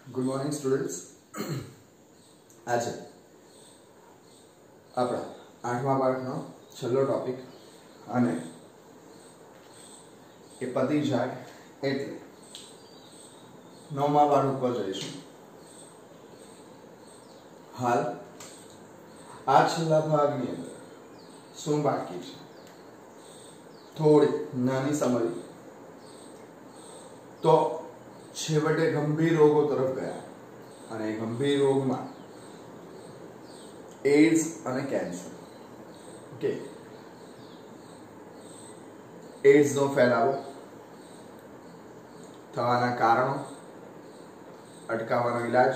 Good morning students. આજે આપણા 8મા પાઠનો છેલ્લો ટોપિક અને એ પતી જાય એટલે 9મા પાઠ ઉપર જઈશું. હાલ આ છેલ્લા ભાગની અંદર શું બાકી છે થોડી નાની સમરી. તો છેવટે ગંભીર રોગો તરફ ગયા અને ગંભીર રોગમાં એડ્સ અને કેન્સર. ઓકે, એડ્સ નો ફેલાવો, થવાના કારણો, અટકાવવાનો ઈલાજ.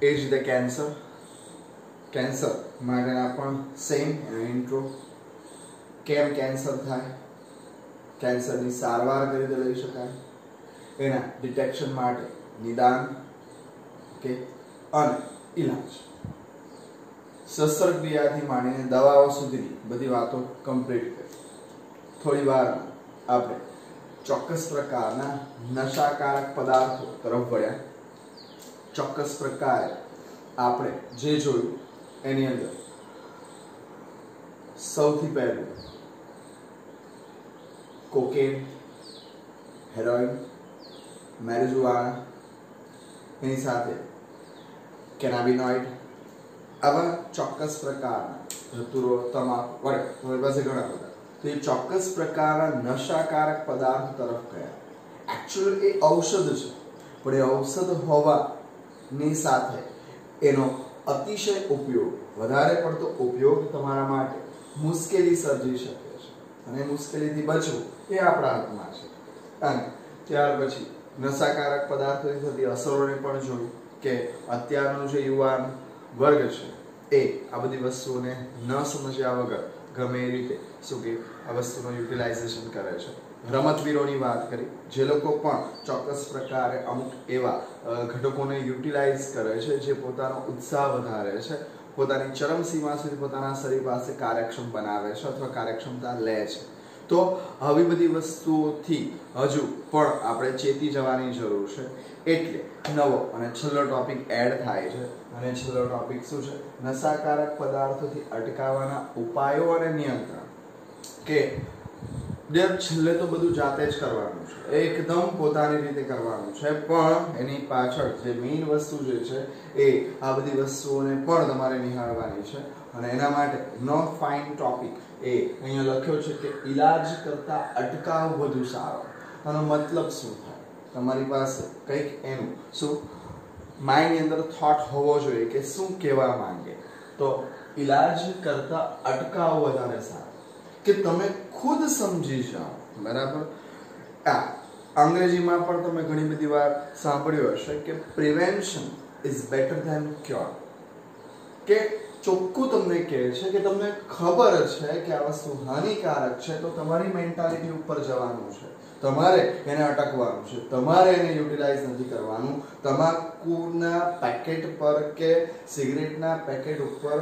એ જ રીતે કેન્સર, કેન્સર માટેના પણ સેમ એનો ઇન્ટ્રો, કેમ કેન્સર થાય, કેન્સરની સારવાર કઈ રીતે લઈ શકાય, એના ડિટેક્શન માટે નિદાન, ઓકે, અને ઈલાજ. શસ્ત્રક્રિયાથી માંડીને દવાઓ સુધીની બધી વાતો કમ્પ્લીટ કરી. થોડી વાર આપણે ચોક્કસ પ્રકારના નશાકારક પદાર્થો તરફ વળ્યા. ચોક્કસ પ્રકારે આપણે જે જોયું એની અંદર સૌથી પહેલું કોકેન, હેરોઇન, મેરિજુઆના, એની સાથે કેનાબિનોઇડ, આવા ચોક્કસ પ્રકારના ધતુરો, તમાકુ વગેરે તમારી પાસે ઘણા બધા. તો એ ચોક્કસ પ્રકારના નશાકારક પદાર્થ તરફ ગયા. એકચ્યુઅલી એ ઔષધ છે, પણ એ ઔષધ હોવાની સાથે એનો અતિશય ઉપયોગ, વધારે પડતો ઉપયોગ તમારા માટે મુશ્કેલી સર્જી શકે છે અને મુશ્કેલીથી બચવું એ આપણા હાથમાં છે. અને ત્યાર પછી નશાકારક પદાર્થોની થતી અસરોને પણ જોયું કે અત્યારનો જે યુવાન વર્ગ છે એ આ બધી વસ્તુઓને ન સમજ્યા વગર ગમે એ રીતે શું કે આ વસ્તુનો યુટિલાઇઝેશન કરે છે. રમતવીરોની વાત કરી, જે લોકો પણ ચોક્કસ પ્રકારે અમુક એવા ઘટકોને યુટિલાઇઝ કરે છે જે પોતાનો ઉત્સાહ વધારે છે, પોતાની ચરમસીમા સુધી પોતાના શરીર પાસે કાર્યક્ષમ બનાવે છે અથવા કાર્યક્ષમતા લે છે. તો આવી બધી વસ્તુઓથી હજુ પણ આપણે ચેતી જવાની જરૂર છે. એટલે નવો અને છેલ્લો ટોપિક એડ થાય છે. અને છેલ્લો ટોપિક શું છે? નશાકારક પદાર્થોથી અટકાવવાના ઉપાયો અને નિયંત્રણ. કે છેલ્લે તો બધું જાતે જ કરવાનું છે, એકદમ પોતાની રીતે કરવાનું છે, પણ એની પાછળ જે મેઇન વસ્તુ જે છે એ આ બધી વસ્તુઓને પણ તમારે નિહાળવાની છે. અને એના માટે નો ફાઇન ટોપિક એ અહીંયા લખ્યો છે કે ઈલાજ કરતા અટકાવ વધુ સારો. આનો મતલબ શું થાય? તમારી પાસે કંઈક એનું શું માઇન્ડની અંદર થોટ હોવો જોઈએ કે શું કહેવા માંગે. તો ઈલાજ કરતા અટકાવ વધારે સારો, કે તમે ખુદ સમજી જાઓ. બરાબર? અંગ્રેજીમાં પણ તમે ઘણી બધી વાર સાંભળ્યું હશે કે prevention is better than cure. કે ચોખ્ખું તમને કહે છે કે તમને ખબર છે કે આ વસ્તુ હાનિકારક છે, તો તમારી મેન્ટાલિટી ઉપર જવાનું છે, તમારે એને અટકવાનું છે, તમારે એને યુટિલાઇઝ નથી કરવાનું. તમાકુના પેકેટ પર કે સિગરેટના પેકેટ ઉપર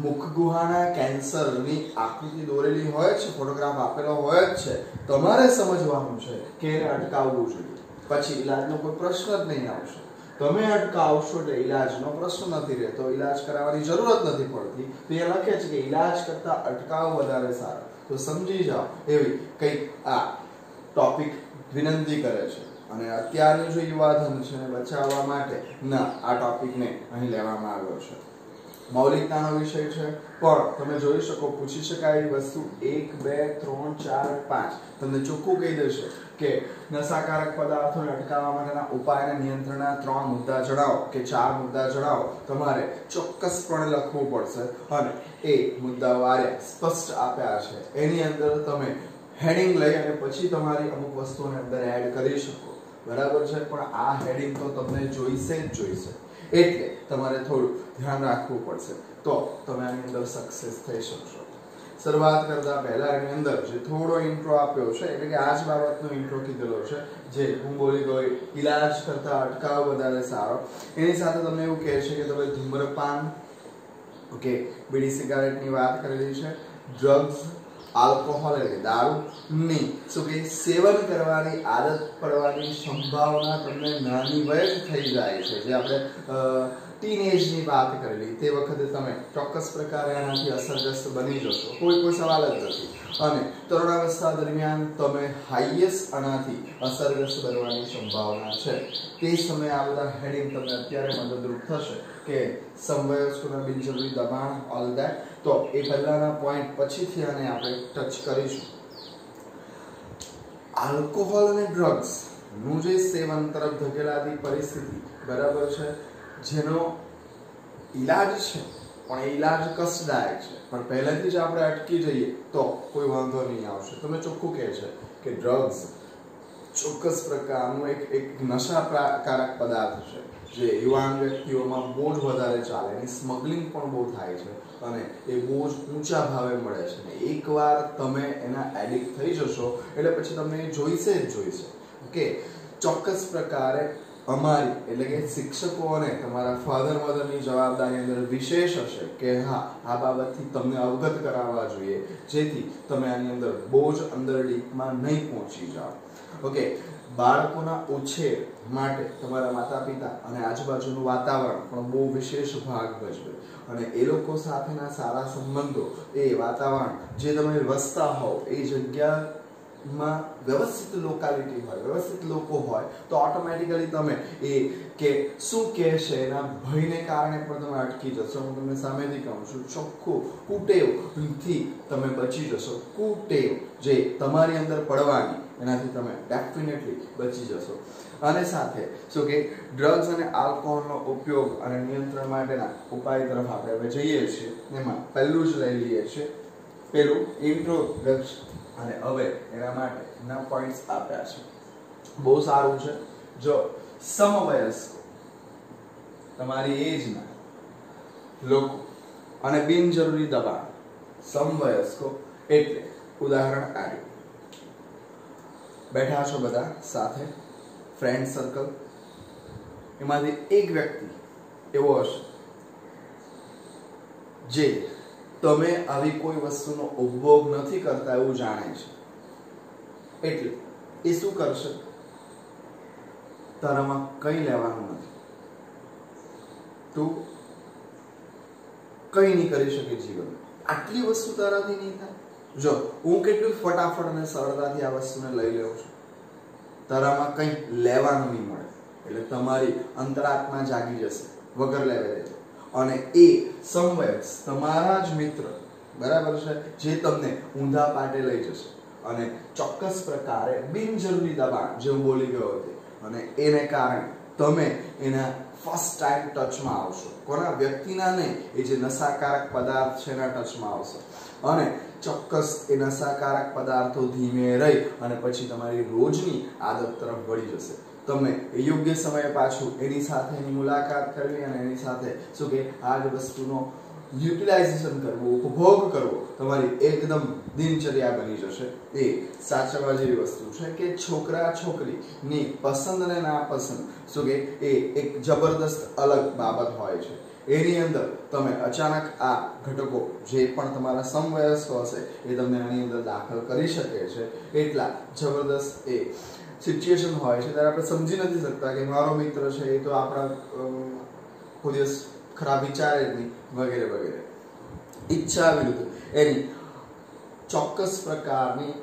મુખગુહાના કેન્સરની આકૃતિ દોરેલી હોય છે, ફોટોગ્રાફ આપેલો હોય જ છે. તમારે સમજવાનું છે કે એને અટકાવવું જોઈએ, પછી ઈલાજનો કોઈ પ્રશ્ન જ નહીં આવશે. તમે અટકાવશો એટલે ઈલાજનો પ્રશ્ન નથી રહેતો, ઈલાજ કરાવવાની જરૂરત નથી પડતી. તો એ લખે છે કે ઈલાજ કરતા અટકાવ વધારે સારો. તો સમજી જાઓ એવી કંઈક આ ટોપિક વિનંતી કરે છે. અને અત્યારનું જે યુવાધન છે એને બચાવવા માટે ના આ ટોપિકને અહીં લેવામાં આવ્યો છે. મૌલિકતાનો વિષય છે, પણ તમે જોઈ શકો પૂછી શકાય એવી વસ્તુ 1, 2, 3, 4, 5 તમને ચોખ્ખું કહી દેશે કે નશાકારક પદાર્થોને અટકાવવા માટેના ઉપાય અને નિયંત્રણના 3 મુદ્દા જણાવો કે 4 મુદ્દા જણાવો. તમારે ચોક્કસપણે લખવું પડશે અને એ મુદ્દાઓ આર્યા સ્પષ્ટ આપ્યા છે. એની અંદર તમે હેડિંગ લઈ અને પછી તમારી અમુક વસ્તુઓને અંદર એડ કરી શકો. બરાબર છે? પણ આ હેડિંગ તો તમને જોઈશે જ જોઈશે, એટલે તમારે થોડું ધ્યાન રાખવું પડશે, તો તમે આની અંદર સક્સેસ થઈ શકશો. શરૂઆત કરતા પહેલા એની અંદર જે થોડો ઇન્ટ્રો આપ્યો છે, એટલે કે આ જ બાબતનો ઇન્ટ્રો કીધેલો છે, જે હું બોલી ગયો ઈલાજ કરતા અટકાવ વધારે સારો. એની સાથે તમને એવું કહે છે કે તમે ધૂમ્રપાન, ઓકે, બીડી સિગારેટની વાત કરેલી છે, ડ્રગ્સ, આલ્કોહોલ એટલે દારૂની શું કે સેવન કરવાની આદત પડવાની સંભાવના તમને નાની વયે થઈ જાય છે. જે આપણે ટીનેજની વાત કરેલી તે વખતે તમે ચોક્કસ પ્રકારે આનાથી અસરગ્રસ્ત બની જશો, કોઈ સવાલ જ નથી. અને તરુણાવસ્થા દરમિયાન તમે હાઈએસ્ટ આનાથી અસરગ્રસ્ત બનવાની સંભાવના છે. તે સમયે આ બધા હેડિંગ તમને અત્યારે મદદરૂપ થશે કે સમવયસ્કોના બિનજરૂરી દબાણ, ઓલ ધેટ. તો એ પહેલાના પોઈન્ટ પછીથી આને આપણે ટચ કરીશું. આલ્કોહોલ અને ડ્રગ્સ નું જે સેવન તરફ ધકેલાતી પરિસ્થિતિ, બરાબર છે, જેનો ઈલાજ છે પણ એ ઈલાજ કષ્ટદાયક છે, પણ પહેલેથી જ આપણે અટકી જઈએ તો કોઈ વાંધો નહીં આવશે. તમને ચોખ્ખું કહે છે કે ડ્રગ્સ ચોક્કસ પ્રકારનું એક નશાકારક પદાર્થ છે જે યુવાન વ્યક્તિઓમાં બહુ જ વધારે ચાલે. એની સ્મગલિંગ પણ બહુ થાય છે અને એ બહુ જ ઊંચા ભાવે મળે છે. ને એકવાર તમે એના એડિક્ટ થઈ જશો એટલે પછી તમને એ જોઈશે જ જોઈશે. ઓકે, ચોક્કસ પ્રકારે અમારી એટલે કે શિક્ષકો અને તમારા ફાધર મધરની જવાબદારી અંદર વિશેષ હશે કે હા, આ બાબતથી તમને અવગત કરાવવા જોઈએ જેથી તમે આની અંદર બહુ જ અંદર ડીપમાં નહીં પહોંચી જાઓ. ઓકે, બાળકોના ઉછેર માટે તમારા માતા પિતા અને આજુબાજુનું વાતાવરણ પણ બહુ વિશેષ ભાગ ભજવે. અને એ લોકો સાથેના સારા સંબંધો, એ વાતાવરણ જે તમે વસતા હોવ એ જગ્યામાં વ્યવસ્થિત લોકાલિટી હોય, વ્યવસ્થિત લોકો હોય તો ઓટોમેટિકલી તમે એ કે શું કહે છે એના ભયને કારણે પણ તમે અટકી જશો. હું તમને સામેથી કહું છું, ચોખ્ખું કુટેવથી તમે બચી જશો. કુટેવ જે તમારી અંદર પડવાની, એનાથી તમે ડેફિનેટલી બચી જશો. અને સાથે શું કે ડ્રગ્સ અને આલ્કોહોલનો ઉપયોગ અને નિયંત્રણ માટેના ઉપાય તરફ આપણે હવે જઈએ છીએ. એમાં પહેલું જ લઈ લઈએ છીએ, પેલું ઇન્ટ્રોડક્શન. અને હવે એના માટેના પોઈન્ટ્સ આપ્યા છે, બહુ સારું છે. જો સમવયસ્કો, તમારી એજના લોકો અને બિનજરૂરી દબાણ. સમવયસ્કો એટલે ઉદાહરણ આવ્યું, બેઠા છો બધા સાથે, ફ્રેન્ડ સર્કલ, એમાંથી એક વ્યક્તિ એવો હશે જે તમે આવી કોઈ વસ્તુનો ઉપભોગ નથી કરતા એવું જાણે છે. એટલે એ શું કરશે? તારામાં કંઈ લેવાનું નથી, તું કંઈ નહીં કરી શકે જીવન, આટલી વસ્તુ તારાથી નહીં થાય. જો હું કેટલું ફટાફટ અને સરળતાથી આ વસ્તુને લઈ લઉં છું, તારામાં કંઈ લેવાનું નહીં મળે. એટલે તમારી અંતરાત્મા જાગી જશે વગર લેવે દેજો. અને એ સમવયસ તમારા જ મિત્ર, બરાબર છે, જે તમને ઊંધા પાટે લઈ જશે અને ચોક્કસ પ્રકારે બિનજરૂરી દબાણ જે હું બોલી ગયો હતો, અને એને કારણે તમે એના ફર્સ્ટ ટાઈમ ટચમાં આવશો. કોના? વ્યક્તિના નહીં, એ જે નશાકારક પદાર્થ છે એના ટચમાં આવશો. અને ચોક્કસ એ નશાકારક પદાર્થો ધીમે રહી અને પછી તમારી રોજની આદત તરફ વળી જશે. તમે યોગ્ય સમયે પાછું એની સાથે એની મુલાકાત કરવી અને એની સાથે શું કે આ જ વસ્તુનો યુટિલાઇઝેશન કરવું, ઉપભોગ કરવો તમારી એકદમ દિનચર્યા બની જશે. એ સાચવવા જેવી વસ્તુ છે કે છોકરા છોકરીની પસંદ અને નાપસંદ શું કે એ એક જબરદસ્ત અલગ બાબત હોય છે. એની અંદર તમે અચાનક આ ઘટકો જે પણ તમારા સમવયસ્કો હશે એ તમને આની અંદર દાખલ કરી શકે છે. એટલા જબરદસ્ત એ સિચ્યુએશન હોય છે ત્યારે આપણે સમજી નથી શકતા કે મારો મિત્ર છે એ તો આપણા કોઈ દિવસ ખરાબ વિચારે જ નહીં, વગેરે વગેરે. ઈચ્છા વિરુદ્ધ એની ચોક્કસ પ્રકારની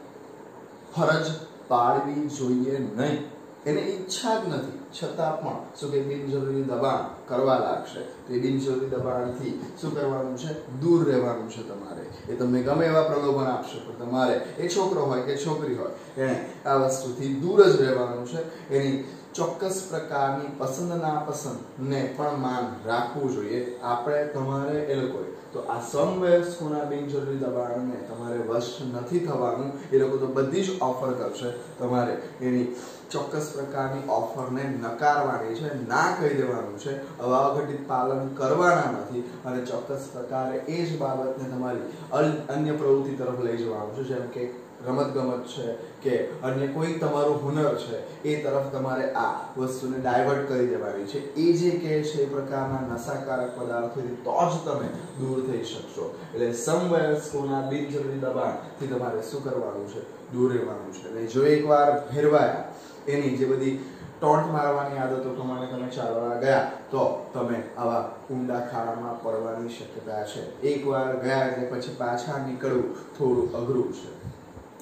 ફરજ પાડવી જોઈએ નહીં. એને ઈચ્છા જ નથી છતાં પણ શું કે બિનજરૂરી દબાણ કરવા લાગશે. તો એ બિનજરૂરી દબાણથી શું કરવાનું છે? દૂર રહેવાનું છે તમારે. એ તમને ગમે એવા પ્રલોભન આપશે પણ તમારે, એ છોકરો હોય કે છોકરી હોય, એને આ વસ્તુથી દૂર જ રહેવાનું છે. એની ચોક્કસ પ્રકારની પસંદ નાપસંદને પણ માન રાખવું જોઈએ આપણે, તમારે, એ લોકોએ. તો આ સમવયસ્કોના બિનજરૂરી દબાણને તમારે વશ નથી થવાનું. એ લોકો તો બધી જ ઓફર કરશે, તમારે એની ચોક્કસ પ્રકારની ઓફરને નકારવાની છે, ના કહી દેવાનું છે, અવાઘટિત પાલન કરવાના નથી. અને ચોક્કસ પ્રકારે એ જ બાબતને તમારી અન્ય પ્રવૃત્તિ તરફ લઈ જવાનું છે, જેમ કે રમત ગમત છે કે અન્ય કોઈ તમારું હુનર છે એ તરફ તમારે આ વસ્તુને ડાયવર્ટ કરી દેવાની છે. એ જે કહે છે એ પ્રકારના નશાકારક પદાર્થોથી તો જ તમે દૂર થઈ શકશો. એટલે સમવયસ્કોના બિનજરૂરી દબાણથી તમારે શું કરવાનું છે? દૂર રહેવાનું છે. એટલે જો એકવાર ફેરવાયા એની જે બધી ટોન્ટ મારવાની આદતો પ્રમાણે તમે ચાલવા ગયા તો તમે આવા ઊંડા ખાડામાં પડવાની શક્યતા છે. એકવાર ગયા એટલે પછી પાછા નીકળવું થોડું અઘરું છે.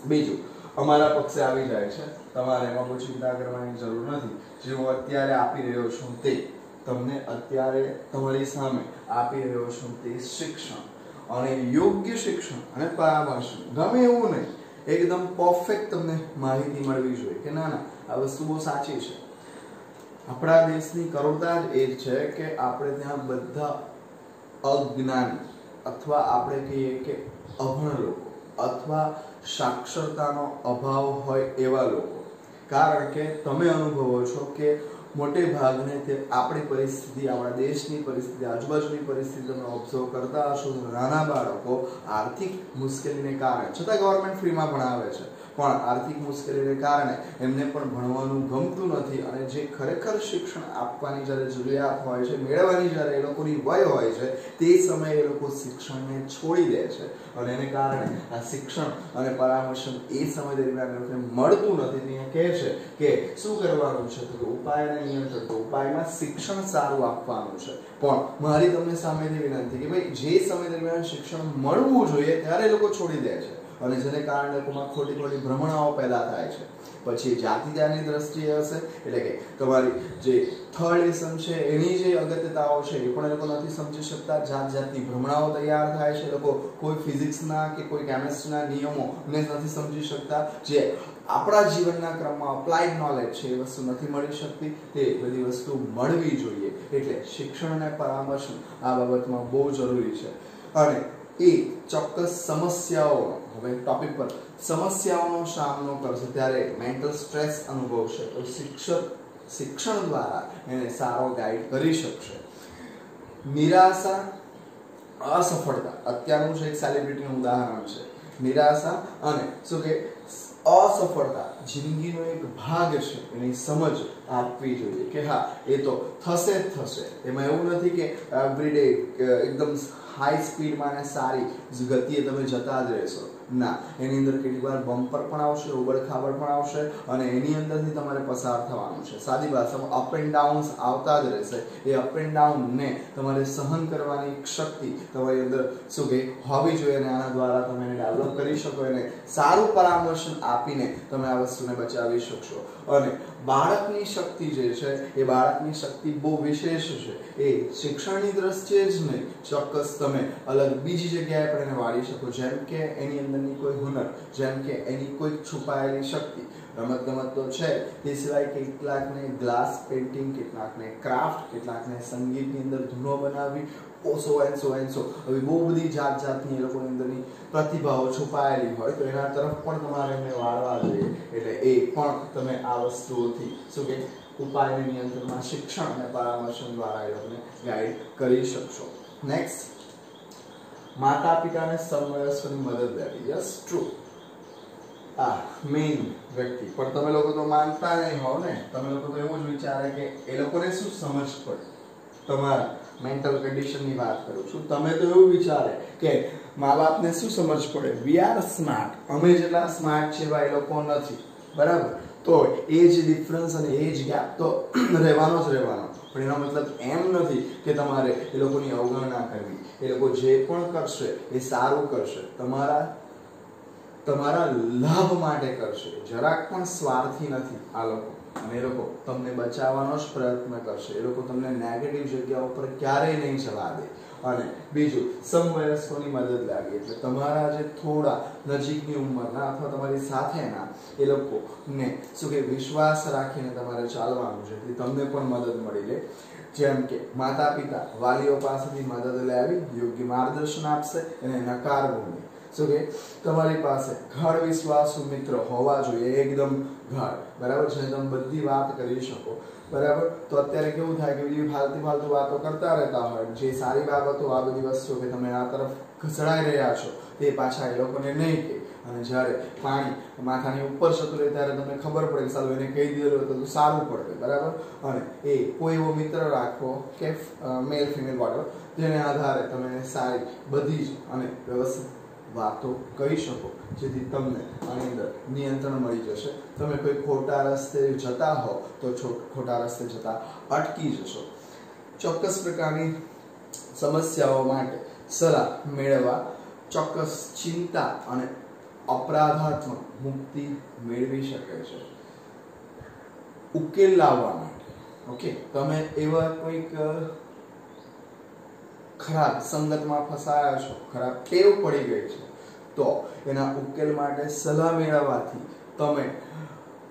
બીજું, અમારા પક્ષે આવી જાય છે, તમારે એમાં બહુ ચિંતા કરવાની જરૂર નથી. જે હું અત્યારે આપી રહ્યો છું તે તમને અત્યારે તમારી સામે આપી રહ્યો છું તે શિક્ષણ અને યોગ્ય શિક્ષણ અને પરામર્શ, ગમે એવું નહીં, એકદમ પરફેક્ટ તમને માહિતી મળવી જોઈએ કે ના ના આ વસ્તુ બહુ સાચી છે. આપણા દેશની કરોડતા જ એ છે કે આપણે ત્યાં બધા અજ્ઞાની અથવા આપણે કહીએ કે અભણ લોકો અથવા સાક્ષરતાનો અભાવ હોય એવા લોકો. કારણ કે તમે અનુભવો છો કે મોટે ભાગને તે આપણી પરિસ્થિતિ, આપણા દેશની પરિસ્થિતિ, આજુબાજુની પરિસ્થિતિ તમે ઓબ્ઝર્વ કરતા હશો. નાના બાળકો આર્થિક મુશ્કેલીને કારણે, છતાં ગવર્મેન્ટ ફ્રીમાં ભણાવે છે, પણ આર્થિક મુશ્કેલીને કારણે એમને પણ ભણવાનું ગમતું નથી. અને જે ખરેખર શિક્ષણ આપવાની જ્યારે જરૂરિયાત હોય છે, મેળવવાની જ્યારે એ લોકોની વય હોય છે, તે સમયે એ લોકો શિક્ષણને છોડી દે છે. અને એને કારણે આ શિક્ષણ અને પરામર્શન એ સમય દરમિયાન એ લોકોને મળતું નથી. ત્યાં કહે છે કે શું કરવાનું છે? તો ઉપાય અને નિયંત્રણ. તો ઉપાયમાં શિક્ષણ સારું આપવાનું છે. પણ મારી તમને સામેથી વિનંતી કે ભાઈ જે સમય દરમિયાન શિક્ષણ મળવું જોઈએ ત્યારે એ લોકો છોડી દે છે. અને જેને કારણે લોકોમાં ખોટી ખોટી ભ્રમણાઓ પેદા થાય છે. પછી જાતિજાની દ્રષ્ટિએ હશે એટલે કે તમારી જે થર્ડ લેસન છે એની જે અગત્યતાઓ છે એ પણ એ લોકો નથી સમજી શકતા. જાત જાતની ભ્રમણાઓ તૈયાર થાય છે. લોકો કોઈ ફિઝિક્સના કે કોઈ કેમેસ્ટ્રીના નિયમોને નથી સમજી શકતા. જે આપણા જીવનના ક્રમમાં અપ્લાઇડ નોલેજ છે એ વસ્તુ નથી મળી શકતી. તે બધી વસ્તુ મળવી જોઈએ. એટલે શિક્ષણ અને પરામર્શ આ બાબતમાં બહુ જરૂરી છે. અને એ ચોક્કસ સમસ્યાઓ, હવે ટોપિક પર સમસ્યાઓનો સામનો કરશે ત્યારે મેન્ટલ સ્ટ્રેસ અનુભવશે તો શિક્ષણ દ્વારા એને સારો ગાઈડ કરી શકશે. નિરાશા, અસફળતા અત્યારનું છે એક સેલિબ્રિટીનું ઉદાહરણ છે. નિરાશા અને શું કે અસફળતા જિંદગીનો એક ભાગ છે. એની સમજ આપવી જોઈએ કે હા એ તો થશે જ થશે. એમાં એવું નથી કે એવરીડે એકદમ હાઈ સ્પીડમાં અને સારી ગતિએ તમે જતા જ રહેશો. ના, એની અંદર કેટલી વાર બમ્પર પણ આવશે, ઉબડખાબડ પણ આવશે અને એની અંદરથી તમારે પસાર થવાનું છે. સાદી ભાષામાં અપ એન્ડ ડાઉન્સ આવતા જ રહેશે. એ અપ એન્ડ ડાઉનને તમારે સહન કરવાની શક્તિ તમારી અંદર શું કે હોવી જોઈએ. અને આના દ્વારા તમે એને ડેવલપ કરી શકો. એને સારું પરામર્શન આપીને તમે આ વસ્તુને બચાવી શકશો. અને બાળકની શક્તિ જે છે એ બાળકની શક્તિ બહુ વિશેષ છે. એ શિક્ષણની દ્રષ્ટિએ જ નહીં, ચોક્કસ તમે અલગ બીજી જગ્યાએ પણ એને વાળી શકો. જેમ કે એની અંદરની કોઈ હુનર, જેમ કે એની કોઈ છુપાયેલી શક્તિ. રમત ગમત તો છે, તે સિવાય કેટલાકને ગ્લાસ પેઇન્ટિંગ, કેટલાકને ક્રાફ્ટ, કેટલાકને સંગીતની અંદર ધૂનો બનાવવી, હવે બહુ બધી જાત જાતની એ લોકોની અંદરની પ્રતિભાઓ છુપાયેલી હોય તો એના તરફ પણ તમારે એમને વાળવા જોઈએ. એટલે એ પણ તમે આ વસ્તુઓથી શું કે ઉપાય અને નિયંત્રણમાં શિક્ષણ અને પરામર્શન દ્વારા એ લોકોને ગાઈડ કરી શકશો. નેક્સ્ટ, માતા પિતાને સમવયસ્કોની મદદ લેવી. Yes, true. આ મેઇન વ્યક્તિ. પણ તમે લોકો તો માનતા નહીં હોવ ને. તમે લોકો તો એવું જ વિચારે કે એ લોકોને શું સમજ પડે. તમારા મેન્ટલ કન્ડિશનની વાત કરું છું. તમે તો એવું વિચારે કે મા બાપને શું સમજ પડે, વી આર સ્માર્ટ, અમે જેટલા સ્માર્ટ છે એવા એ લોકો નથી. બરાબર? તો એજ ડિફરન્સ અને એજ ગેપ તો રહેવાનો જ રહેવાનો. પણ એનો મતલબ એમ નથી કે તમારે એ લોકોની અવગણના કરવી. એ લોકો જે પણ કરશે એ સારું કરશે, તમારા લાભ માટે કરશે. જરાક પણ સ્વાર્થી નથી આ લોકો. અને એ લોકો તમને બચાવવાનો જ પ્રયત્ન કરશે. એ લોકો તમને નેગેટિવ જગ્યા ઉપર ક્યારેય નહીં જવા દે. અને બીજું, સમવયસ્કોની મદદ લાગી એટલે તમારા જે થોડા નજીકની ઉંમરના અથવા તમારી સાથેના એ લોકોને શું કે વિશ્વાસ રાખીને તમારે ચાલવાનું છે. તમને પણ મદદ મળી લે. જેમ કે માતા પિતા વાલીઓ પાસેથી મદદ લેવી, યોગ્ય માર્ગદર્શન આપશે અને નકારવું નહીં. શું કે તમારી પાસે ગાઢ વિશ્વાસુ મિત્ર હોવા જોઈએ. એકદમ ગાઢ, બરાબર છે, તમે બધી વાત કરી શકો. બરાબર? તો અત્યારે કેવું થાય કે બધી ફાલતુ વાતો કરતા રહેતા હોય. જે સારી બાબતો, આ બધી વસ્તુઓ કે તમે આ તરફ ઘસડાઈ રહ્યા છો તે પાછા એ લોકોને નહીં કહે. અને જ્યારે પાણી માથાની ઉપર જતું રહે ત્યારે તમને ખબર પડે કે સારું એને કહી દીધેલું હતું તો સારું પડે, બરાબર. અને એ કોઈ એવો મિત્ર રાખવો કે મેલ ફિમેલ વોટેવર, જેને આધારે તમે સારી બધી જ અને વ્યવસ્થિત વાતો કહી શકો, જેથી તમને આની અંદર નિયંત્રણ મળી જશે. તમે કોઈ ખોટા રસ્તે જતા હો તો ખોટા રસ્તે જતા અટકી જશો. ચોક્કસ પ્રકારની સમસ્યાઓ માટે સલાહ મેળવવા, ચોક્કસ ચિંતા અને અપરાધાત્મક મુક્તિ મેળવી શકે છે. ઉકેલ લાવવા માટે ઓકે, તમે એવા કોઈક ખરાબ સંગતમાં ફસાયા છો, ખરાબ ટેવ પડી ગઈ છે, તો એના ઉકેલ માટે સલાહ મેળવવાથી તમે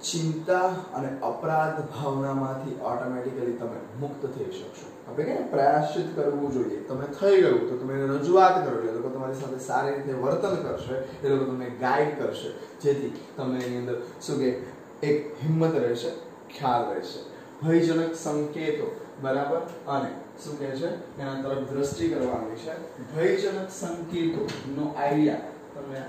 ચિંતા અને અપરાધ ભાવનામાંથી ઓટોમેટિકલી તમે મુક્ત થઈ શકશો. આપણે કે પ્રાયશ્ચિત કરવું જોઈએ. તમે થઈ ગયું તો તમે રજૂઆત કરો, એ લોકો તમારી સાથે સારી રીતે વર્તન કરશે, એ લોકો તમને ગાઈડ કરશે, જેથી તમને એની અંદર શું કે એક હિંમત રહેશે, ખ્યાલ રહેશે. ભયજનક સંકેતો, બરાબર, અને શું કહે છે એના તરફ દ્રષ્ટિ કરવાની છે. ભયજનક સંકેતોનો આઈડિયા તમે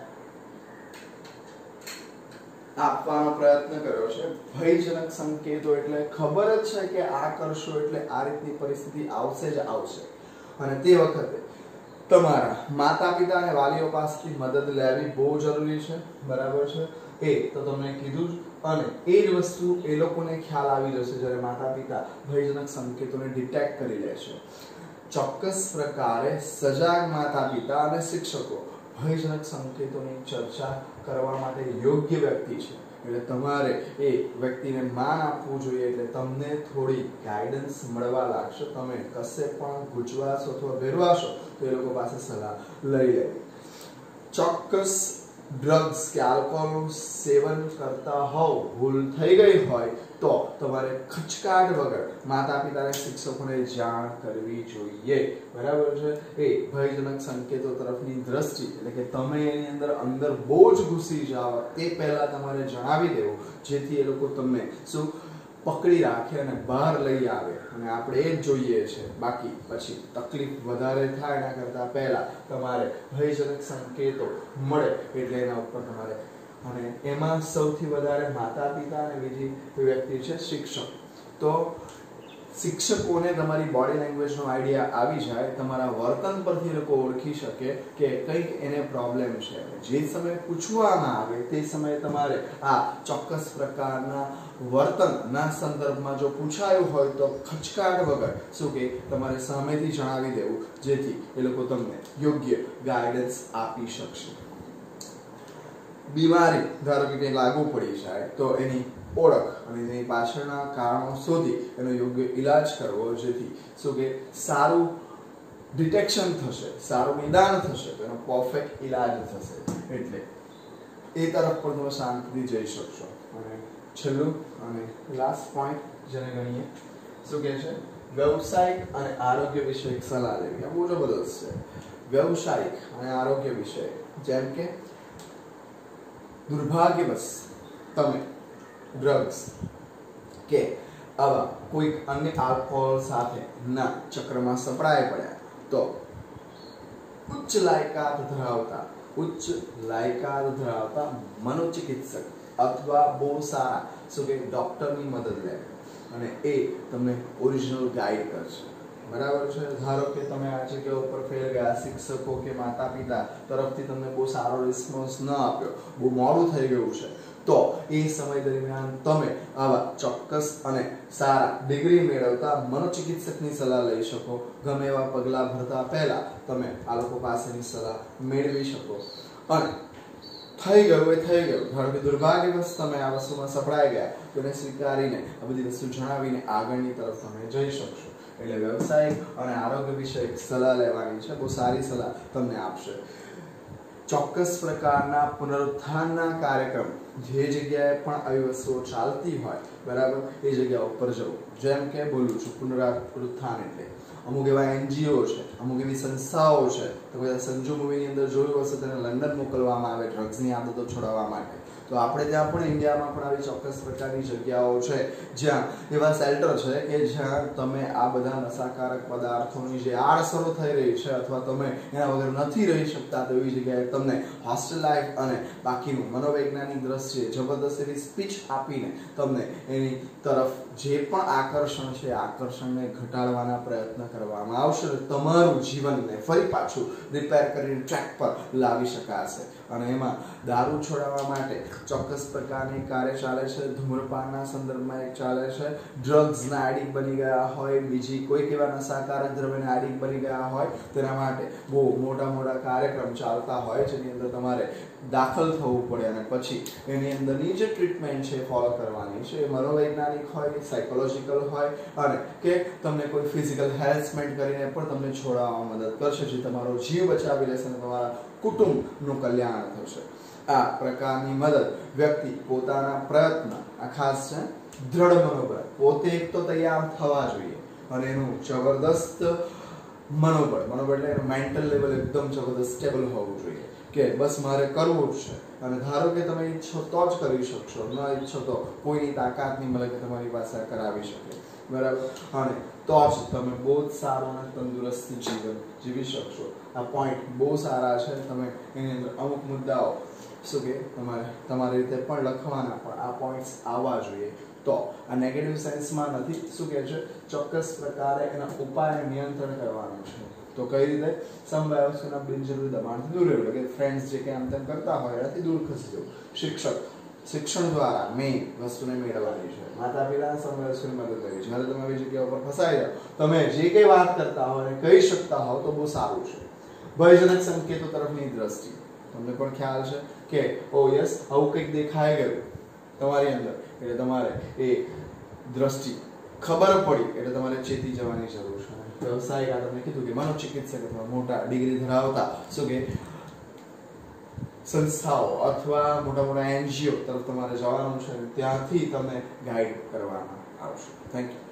આપવાનો પ્રયત્ન કર્યો છે. ભયજનક સંકેતો એટલે ખબર જ છે કે આ કરશો એટલે આ રીતની પરિસ્થિતિ આવશે જ આવશે, અને તે વખતે તમારા માતા પિતા અને વાલીઓ પાસેથી મદદ લેવી બહુ જરૂરી છે, બરાબર છે. એ તો તમને કીધું જ, અને એ જ વસ્તુ એ લોકોને ખ્યાલ આવી જશે જ્યારે માતા પિતા ભયજનક સંકેતોને ડિટેક્ટ કરી લે છે. ચોક્કસ પ્રકારે સજાગ માતા પિતા અને શિક્ષકો ભયજનક સંકેતોની ચર્ચા કરવા માટે યોગ્ય વ્યક્તિ છે. એટલે તમારે એ વ્યક્તિને માન આપવું જોઈએ, એટલે તમને થોડી ગાઈડન્સ મળવા લાગશે. તમે કશે પણ ગુજવાશો અથવા ભેરવાશો તો એ લોકો પાસે સલાહ લઈ લેવી. ચોક્કસ ડ્રગ્સ કે આલ્કોહોલનું સેવન કરતા હોવ, ભૂલ થઈ ગઈ હોય તો તમારે ખચકાટ વગર માતા પિતાને શિક્ષકોને જાણ કરવી જોઈએ, બરાબર છે. એ ભયજનક સંકેતો તરફની દ્રષ્ટિ એટલે કે તમે એની અંદર બહુ જ ઘૂસી જાઓ તે પહેલા તમારે જણાવી દેવું, જેથી એ લોકો તમને શું પકડી રાખે અને બહાર લઈ આવે. અને આપણે એ જ જોઈએ છે. બાકી પછી તકલીફ વધારે થાય એના કરતાં પહેલા તમારે ભયજનક સંકેતો મળે એટલે એના ઉપર તમારે, અને એમાં સૌથી વધારે માતા પિતા અને બીજી વ્યક્તિ છે શિક્ષક. તો શિક્ષકોને તમારી બોડી લેંગ્વેજનો આઈડિયા આવી જાય, તમારા વર્તન પરથી લોકો ઓળખી શકે કે કંઈક એને પ્રોબ્લેમ છે. જે સમયે પૂછવામાં આવે તે સમયે તમારે આ ચોક્કસ પ્રકારના વર્તનના સંદર્ભમાં જો પૂછાયું હોય તો ખચકાટ વગર શું કે તમારે સામેથી જણાવી દેવું, જેથી એ લોકો તમને યોગ્ય ગાઈડન્સ આપી શકશે. બીમારી ધારો કે કંઈ લાગુ પડી જાય તો એની ઓળખ અને એની પાછળના કારણો શોધી એનો યોગ્ય ઈલાજ કરવો, જેથી શું કે સારું ડિટેક્શન થશે, સારું નિદાન થશે, તો એનો પરફેક્ટ ઈલાજ થશે. એટલે એ તરફ પણ તમે શાંતિથી જઈ શકશો. અને છેલ્લું અને લાસ્ટ પોઈન્ટ જેને ગણીએ શું કહે છે, વ્યવસાયિક અને આરોગ્ય વિષયક સલાહ લેવી. આ બહુ જબરદસ્ત છે. વ્યવસાયિક અને આરોગ્ય વિષય, જેમ કે દુર્ભાગ્યવશ તમે ડ્રગ્સ કે આવા કોઈ અન્ય આલ્કોહોલ સાથે ના ચક્રમાં સપડાઈ પડ્યા તો ઉચ્ચ લાયકાત ધરાવતા મનોચિકિત્સક અથવા બહુ સારા શું કે ડોક્ટરની મદદ લે, અને એ તમને ઓરિજિનલ ગાઈડ કરશે, બરાબર છે. ધારો કે તમે આ જગ્યા ઉપર ફેલ ગયા, શિક્ષકો કે માતા પિતા તરફથી તમને બહુ સારો રિસ્પોન્સ ન આપ્યો, બહુ મોડું થઈ ગયું છે, તો એ સમય દરમિયાન તમે આવા ચોક્કસ અને સારા ડિગ્રી મેળવતા મનોચિકિત્સકની સલાહ લઈ શકો. ગમે એવા પગલાં ભરતા પહેલા તમે આ લોકો પાસેની સલાહ મેળવી શકો. અને થઈ ગયું એ થઈ ગયું. ધારો કે દુર્ભાગ્યવશ તમે આ વસ્તુમાં સપડાઈ ગયા, તો એને સ્વીકારીને આ બધી વસ્તુ જણાવીને આગળની તરફ તમે જઈ શકશો. એટલે વ્યવસાયિક અને આરોગ્ય વિષયક સલાહ લેવાની છે. બહુ સારી સલાહ તમને આપશે. ચોક્કસ પ્રકારના પુનરુત્થાનના કાર્યક્રમ, જે જગ્યાએ પણ આવી વસ્તુઓ ચાલતી હોય, બરાબર, એ જગ્યા ઉપર જવું. જેમ કે બોલું છું પુનરુત્થાન એટલે અમુક એવા NGO છે, અમુક એવી સંસ્થાઓ છે. તો કદાચ સંજુ મૂવીની અંદર જોયું હશે, તેને લંડન મોકલવામાં આવે ડ્રગ્સની આદતો છોડાવવા માટે. તો આપણે ત્યાં પણ ઇન્ડિયામાં પણ આવી ચોક્કસ પ્રકારની જગ્યાઓ છે જ્યાં એવા શેલ્ટર છે કે જ્યાં તમે આ બધા નશાકારક પદાર્થોની જે આડઅસરો થઈ રહી છે અથવા તમે એના વગર નથી રહી શકતા તો એવી જગ્યાએ તમને હોસ્ટેલ લાઈફ અને બાકીનું મનોવૈજ્ઞાનિક દ્રષ્ટિએ જબરદસ્ત એવી સ્પીચ આપીને તમને એની તરફ જે પણ આકર્ષણ છે આકર્ષણને ઘટાડવાના પ્રયત્ન કરવામાં આવશે. તમારું જીવનને ફરી પાછું રિપેર કરીને ટ્રેક પર લાવી શકાશે. અને એમાં દારૂ છોડાવવા માટે ચોક્કસ પ્રકારની કાર્ય ચાલે છે. ધૂમ્રપાનના સંદર્ભમાં એક ચાલે છે. ડ્રગ્સના એડિક્ટ બની ગયા હોય, બીજી કોઈક એવા નશાકારક દ્રવ્યના એડિક્ટ બની ગયા હોય તેના માટે બહુ મોટા મોટા કાર્યક્રમ ચાલતા હોય જેની અંદર તમારે દાખલ થવું પડે અને પછી એની અંદરની જે ટ્રીટમેન્ટ છે ફોલો કરવાની છે એ મનોવૈજ્ઞાનિક હોય, સાયકોલોજીકલ હોય અને કે તમને કોઈ ફિઝિકલ હેરેસમેન્ટ કરીને પણ તમને છોડાવવામાં મદદ કરશે જે તમારો જીવ બચાવી લેશે અને તમારા કુટુંબનું કલ્યાણ થશે. આ પ્રકારની મદદ વ્યક્તિ પોતાના પ્રયત્ન આ ખાસ છે દ્રઢ મનોબળ પોતે એક તો તૈયાર થવા જોઈએ અને એનું જબરદસ્ત મનોબળ એટલે મેન્ટલ લેવલ એકદમ જબરદસ્ત સ્ટેબલ હોવું જોઈએ કે બસ મારે કરવું જ છે અને ધારો કે તમે ઈચ્છો તો જ કરી શકશો, ન ઈચ્છો તો કોઈની તાકાત નહીં મળે કે તમારી પાસે કરાવી શકે, બરાબર. અને તો જ તમે બહુ જ સારું અને તંદુરસ્ત જીવન જીવી શકશો. આ પોઈન્ટ બહુ સારા છે. તમે એની અંદર અમુક મુદ્દાઓ શું કે તમારી રીતે પણ લખવાના પણ આ પોઈન્ટ્સ આવવા જોઈએ. તો આ નેગેટિવ સેન્સમાં નથી શું કહે છે ચોક્કસ પ્રકારે એના ઉપાય નિયંત્રણ કરવાનું છે. તો કઈ રીતે સમવયસ્કોના બિનજરૂરી દબાણથી દૂર રહેવું, કે ફ્રેન્ડ્સ જે કે આમ તેમ કરતા હોય એનાથી દૂર ખસી જવું. શિક્ષણ દ્વારા મેઇન વસ્તુને મેળવવાની છે. માતા પિતાના સમવયસ્કોની મદદ કરવી છે. જ્યારે તમે આવી જગ્યા ઉપર ફસાઈ જાઓ તમે જે કંઈ વાત કરતા હો અને કહી શકતા હો તો બહુ સારું છે. ભયજનક સંકેતો તરફની દ્રષ્ટિ તમને પણ ખ્યાલ છે કે ઓ યસ આવું કંઈક દેખાઈ ગયું તમારી અંદર એટલે તમારે એ દ્રષ્ટિ ખબર પડી એટલે તમારે ચેતી જવાની જરૂર છે. વ્યવસાયિક આ તમને કીધું કે મનોચિકિત્સક અથવા મોટા ડિગ્રી ધરાવતા શું કે સંસ્થાઓ અથવા મોટા મોટા NGO તરફ તમારે જવાનું છે. ત્યાંથી તમને ગાઈડ કરવામાં આવશે. Thank you.